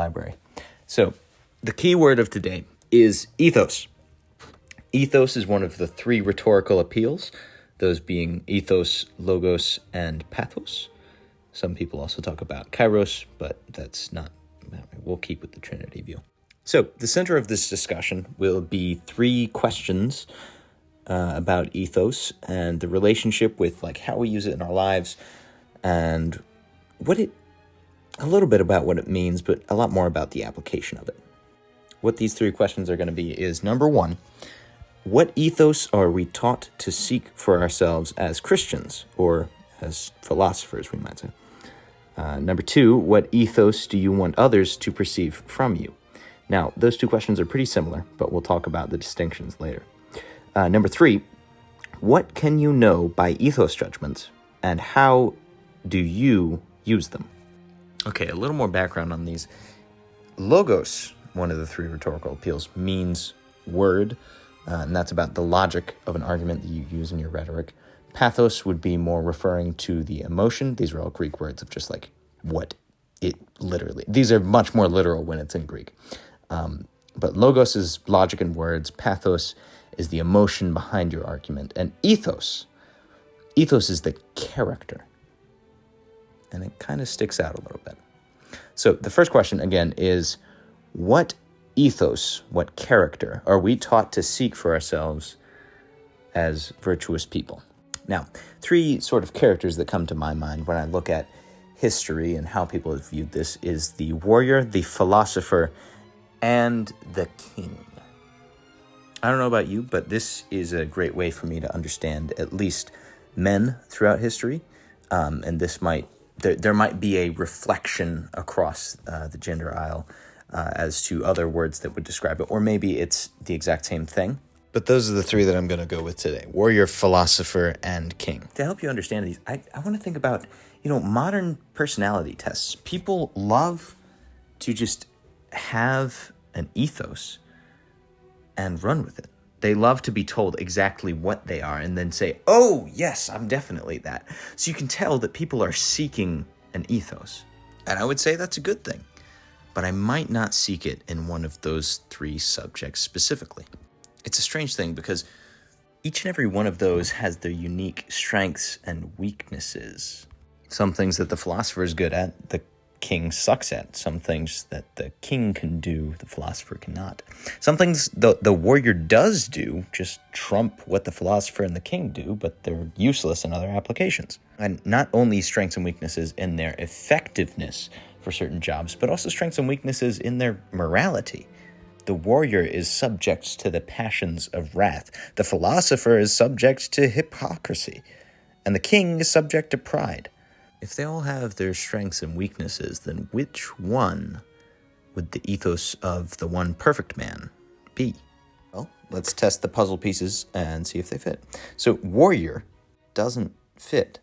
library. So the key word of today is ethos. Ethos is one of the three rhetorical appeals, those being ethos, logos, and pathos. Some people also talk about kairos, but that's not, we'll keep with the Trinity view. So the center of this discussion will be three questions about ethos and the relationship with like how we use it in our lives and a little bit about what it means, but a lot more about the application of it. What these three questions are going to be is, number one, what ethos are we taught to seek for ourselves as Christians, or as philosophers, we might say? Number two, what ethos do you want others to perceive from you? Now, those two questions are pretty similar, but we'll talk about the distinctions later. Number three, what can you know by ethos judgments, and how do you use them? Okay, a little more background on these. Logos, one of the three rhetorical appeals, means word, and that's about the logic of an argument that you use in your rhetoric. Pathos would be more referring to the emotion. These are all Greek words of just like what it literally... These are much more literal when it's in Greek. But logos is logic and words. Pathos is the emotion behind your argument. And ethos is the character. And it kind of sticks out a little bit. So the first question, again, is what ethos, what character are we taught to seek for ourselves as virtuous people? Now, three sort of characters that come to my mind when I look at history and how people have viewed this is the warrior, the philosopher, and the king. I don't know about you, but this is a great way for me to understand at least men throughout history. And this there might be a reflection across the gender aisle as to other words that would describe it, or maybe it's the exact same thing. But those are the three that I'm going to go with today: warrior, philosopher, and king. To help you understand these, I want to think about, modern personality tests. People love to just have an ethos and run with it. They love to be told exactly what they are and then say, oh, yes, I'm definitely that. So you can tell that people are seeking an ethos. And I would say that's a good thing. But I might not seek it in one of those three subjects specifically. It's a strange thing because each and every one of those has their unique strengths and weaknesses. Some things that the philosopher is good at, the king sucks at. Some things that the king can do, the philosopher cannot. Some things the warrior does do just trump what the philosopher and the king do, but they're useless in other applications. And not only strengths and weaknesses in their effectiveness for certain jobs, but also strengths and weaknesses in their morality. The warrior is subject to the passions of wrath. The philosopher is subject to hypocrisy. And the king is subject to pride. If they all have their strengths and weaknesses, then which one would the ethos of the one perfect man be? Well, let's test the puzzle pieces and see if they fit. So warrior doesn't fit.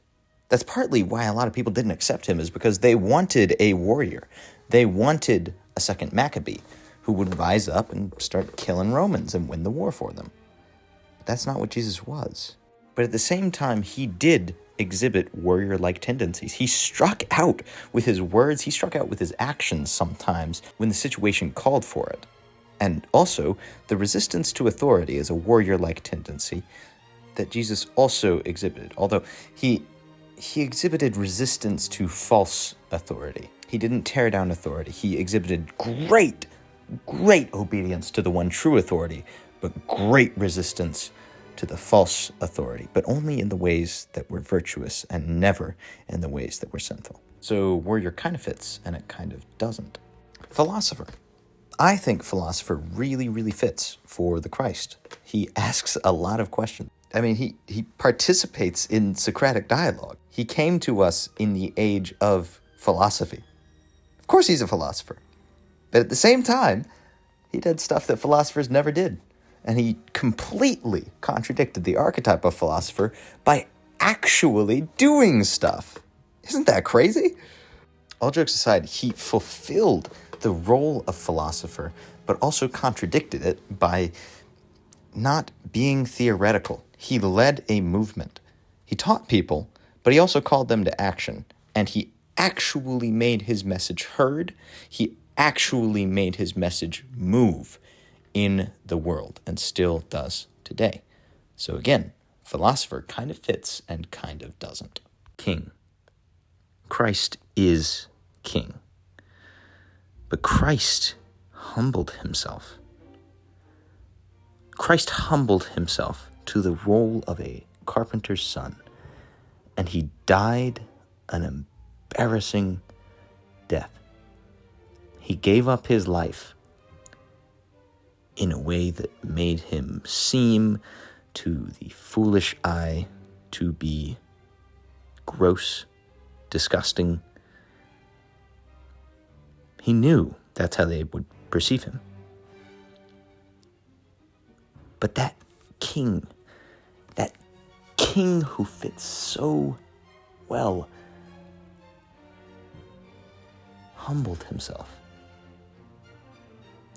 That's partly why a lot of people didn't accept him, is because they wanted a warrior. They wanted a second Maccabee who would rise up and start killing Romans and win the war for them. But that's not what Jesus was. But at the same time, he did exhibit warrior-like tendencies. He struck out with his words, he struck out with his actions sometimes when the situation called for it. And also, the resistance to authority is a warrior-like tendency that Jesus also exhibited, although he exhibited resistance to false authority. He didn't tear down authority. He exhibited great obedience to the one true authority, but great resistance to the false authority, but only in the ways that were virtuous and never in the ways that were sinful. So warrior kind of fits, and it kind of doesn't. Philosopher. I think philosopher really, really fits for the Christ. He asks a lot of questions. I mean, he participates in Socratic dialogue. He came to us in the age of philosophy. Of course he's a philosopher. But at the same time, he did stuff that philosophers never did. And he completely contradicted the archetype of philosopher by actually doing stuff. Isn't that crazy? All jokes aside, he fulfilled the role of philosopher, but also contradicted it by not being theoretical. He led a movement. He taught people, but he also called them to action. And he actually made his message heard. He actually made his message move in the world and still does today. So again, philosopher kind of fits and kind of doesn't. King. Christ is king. But Christ humbled himself. Christ humbled himself to the role of a carpenter's son, and he died an embarrassing death. He gave up his life in a way that made him seem to the foolish eye to be gross, disgusting. He knew that's how they would perceive him. But that king who fits so well, humbled himself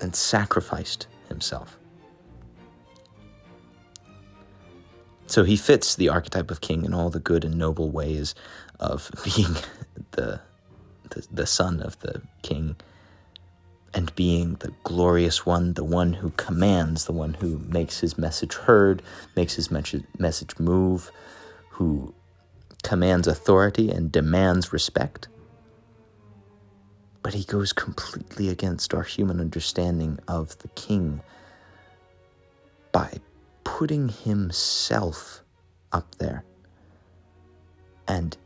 and sacrificed himself. So he fits the archetype of king in all the good and noble ways of being the son of the king and being the glorious one, the one who commands, the one who makes his message heard, makes his message move, who commands authority and demands respect. But he goes completely against our human understanding of the king by putting himself up there and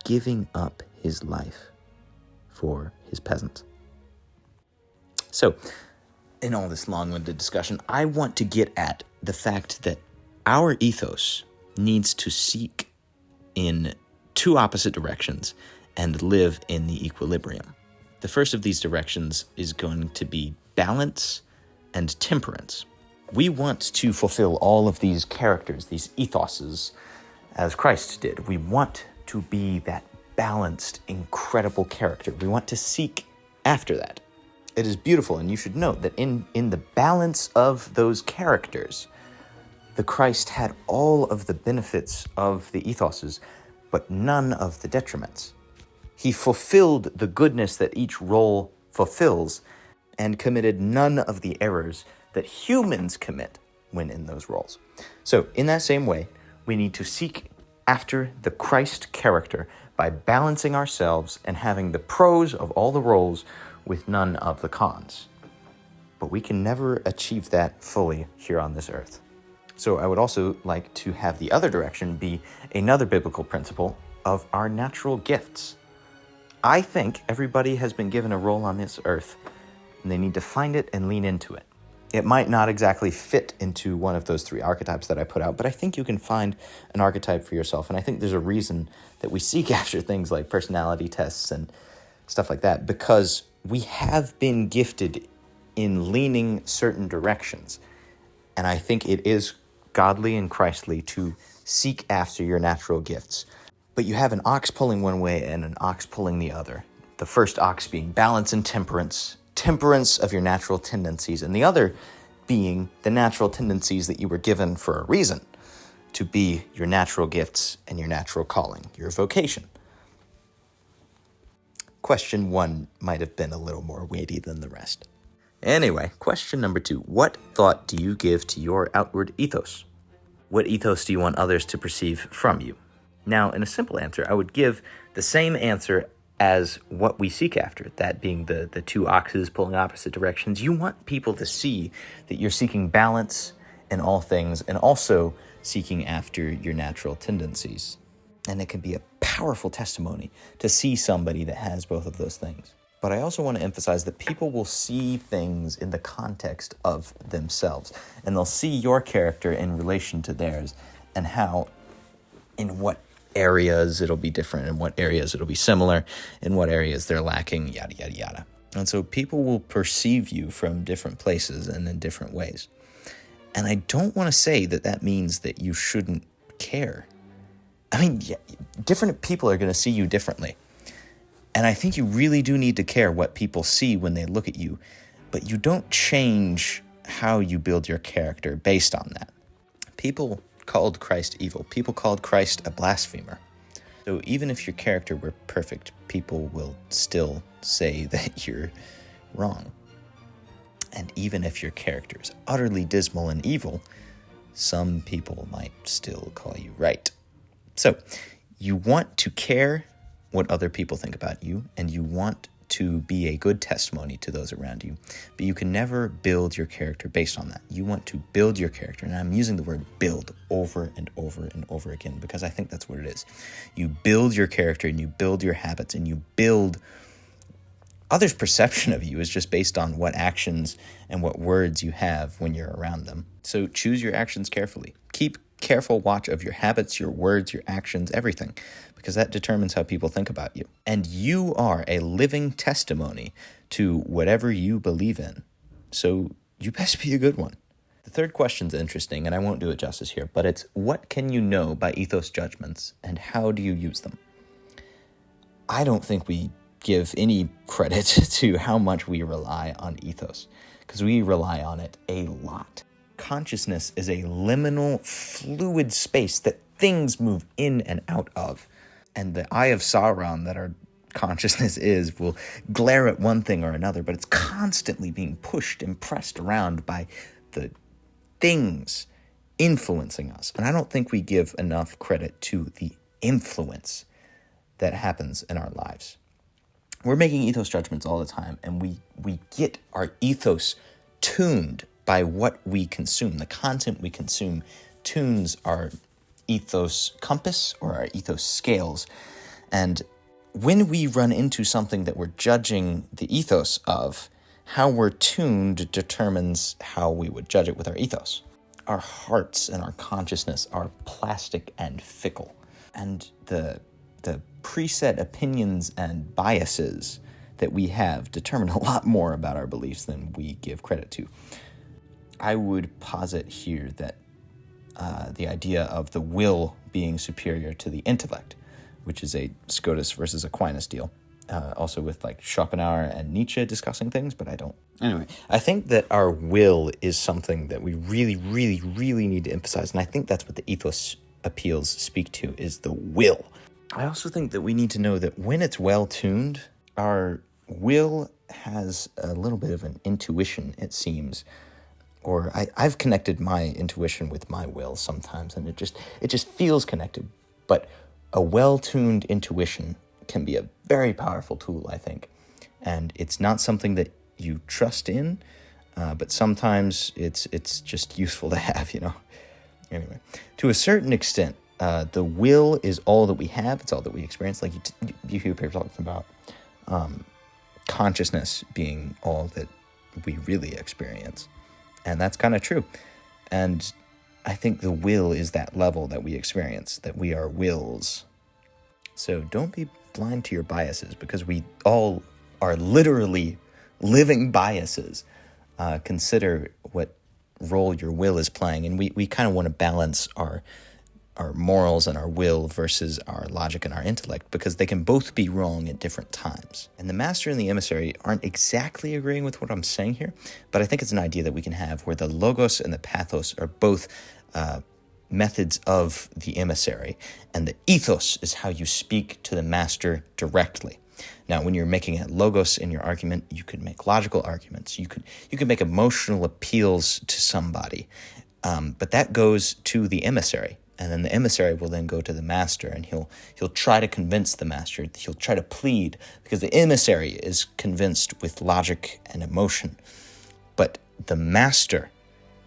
giving up his life for his peasants. So, in all this long-winded discussion, I want to get at the fact that our ethos needs to seek in two opposite directions and live in the equilibrium. The first of these directions is going to be balance and temperance. We want to fulfill all of these characters, these ethoses, as Christ did. We want to be that balanced, incredible character. We want to seek after that. It is beautiful, and you should note that in the balance of those characters, the Christ had all of the benefits of the ethoses, but none of the detriments. He fulfilled the goodness that each role fulfills and committed none of the errors that humans commit when in those roles. So, in that same way, we need to seek after the Christ character by balancing ourselves and having the pros of all the roles with none of the cons. But we can never achieve that fully here on this earth. So I would also like to have the other direction be another biblical principle of our natural gifts. I think everybody has been given a role on this earth, and they need to find it and lean into it. It might not exactly fit into one of those three archetypes that I put out, but I think you can find an archetype for yourself, and I think there's a reason that we seek after things like personality tests and stuff like that, because we have been gifted in leaning certain directions. And I think it is godly and Christly to seek after your natural gifts. But you have an ox pulling one way and an ox pulling the other. The first ox being balance and temperance of your natural tendencies, and the other being the natural tendencies that you were given for a reason, to be your natural gifts and your natural calling, your vocation. Question 1 might have been a little more weighty than the rest. Anyway, question number 2. What thought do you give to your outward ethos? What ethos do you want others to perceive from you? Now, in a simple answer, I would give the same answer as what we seek after, that being the two oxes pulling opposite directions. You want people to see that you're seeking balance in all things and also seeking after your natural tendencies. And it can be a powerful testimony to see somebody that has both of those things. But I also want to emphasize that people will see things in the context of themselves, and they'll see your character in relation to theirs, and how, in what areas it'll be different, in what areas it'll be similar, in what areas they're lacking, yada, yada, yada. And so people will perceive you from different places and in different ways. And I don't want to say that that means that you shouldn't care. I mean, yeah, different people are going to see you differently. And I think you really do need to care what people see when they look at you, but you don't change how you build your character based on that. People called Christ evil. People called Christ a blasphemer. So even if your character were perfect, people will still say that you're wrong. And even if your character is utterly dismal and evil, some people might still call you right. So, you want to care what other people think about you, and you want to be a good testimony to those around you, but you can never build your character based on that. You want to build your character, and I'm using the word build over and over and over again because I think that's what it is. You build your character, and you build your habits, and you build others' perception of you is just based on what actions and what words you have when you're around them. So choose your actions carefully. Keep careful watch of your habits, your words, your actions, everything, because that determines how people think about you. And you are a living testimony to whatever you believe in. So you best be a good one. The third question's interesting, and I won't do it justice here, but it's what can you know by ethos judgments, and how do you use them? I don't think we give any credit to how much we rely on ethos, because we rely on it a lot. Consciousness is a liminal, fluid space that things move in and out of. And the eye of Sauron that our consciousness is will glare at one thing or another, but it's constantly being pushed and pressed around by the things influencing us. And I don't think we give enough credit to the influence that happens in our lives. We're making ethos judgments all the time, and we get our ethos tuned by what we consume. The content we consume tunes our ethos compass or our ethos scales. And when we run into something that we're judging the ethos of, how we're tuned determines how we would judge it with our ethos. Our hearts and our consciousness are plastic and fickle. And the preset opinions and biases that we have determine a lot more about our beliefs than we give credit to. I would posit here that the idea of the will being superior to the intellect, which is a Scotus versus Aquinas deal, also with like Schopenhauer and Nietzsche discussing things, but I don't. Anyway, I think that our will is something that we really, really, really need to emphasize, and I think that's what the ethos appeals speak to, is the will. I also think that we need to know that when it's well-tuned, our will has a little bit of an intuition, it seems. Or I've connected my intuition with my will sometimes, and it just feels connected. But a well-tuned intuition can be a very powerful tool, I think. And it's not something that you trust in, but sometimes it's just useful to have, you know. Anyway, to a certain extent, the will is all that we have. It's all that we experience. Like you hear people talking about consciousness being all that we really experience. And that's kind of true. And I think the will is that level that we experience, that we are wills. So don't be blind to your biases, because we all are literally living biases. Consider what role your will is playing. And we kind of want to balance our morals and our will versus our logic and our intellect, because they can both be wrong at different times. And the master and the emissary aren't exactly agreeing with what I'm saying here, but I think it's an idea that we can have where the logos and the pathos are both methods of the emissary, and the ethos is how you speak to the master directly. Now, when you're making a logos in your argument, you could make logical arguments. You could make emotional appeals to somebody, but that goes to the emissary. And then the emissary will then go to the master, and he'll try to convince the master. He'll try to plead, because the emissary is convinced with logic and emotion. But the master,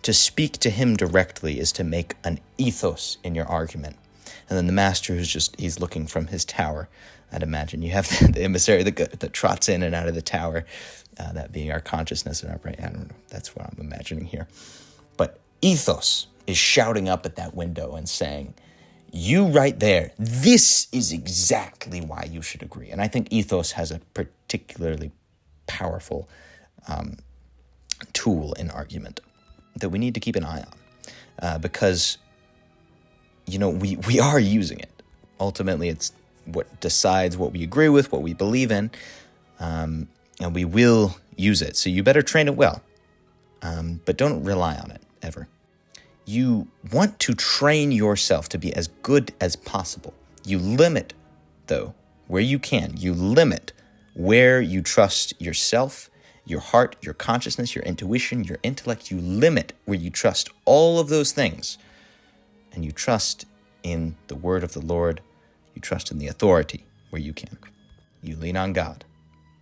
to speak to him directly is to make an ethos in your argument. And then the master he's looking from his tower. I'd imagine you have the emissary that trots in and out of the tower, that being our consciousness and our brain. I don't know. That's what I'm imagining here. But ethos is shouting up at that window and saying, you right there, this is exactly why you should agree. And I think ethos has a particularly powerful tool in argument that we need to keep an eye on, because, you know, we are using it. Ultimately, it's what decides what we agree with, what we believe in, and we will use it. So you better train it well, but don't rely on it ever. You want to train yourself to be as good as possible. You limit, though, where you can. You limit where you trust yourself, your heart, your consciousness, your intuition, your intellect. You limit where you trust all of those things. And you trust in the word of the Lord. You trust in the authority where you can. You lean on God,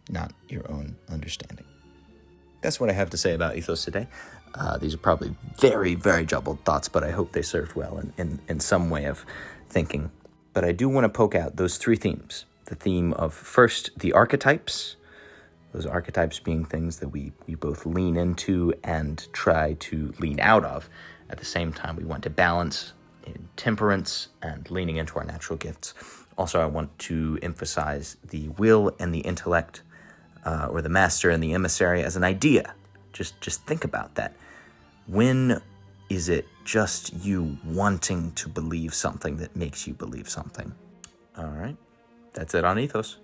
not your own understanding. That's what I have to say about Ethos today. These are probably very, very jumbled thoughts, but I hope they served well in some way of thinking. But I do want to poke out those three themes. The theme of, first, the archetypes. Those archetypes being things that we both lean into and try to lean out of. At the same time, we want to balance in temperance and leaning into our natural gifts. Also, I want to emphasize the will and the intellect, or the master and the emissary, as an idea. Just think about that. When is it just you wanting to believe something that makes you believe something? All right, that's it on Ethos.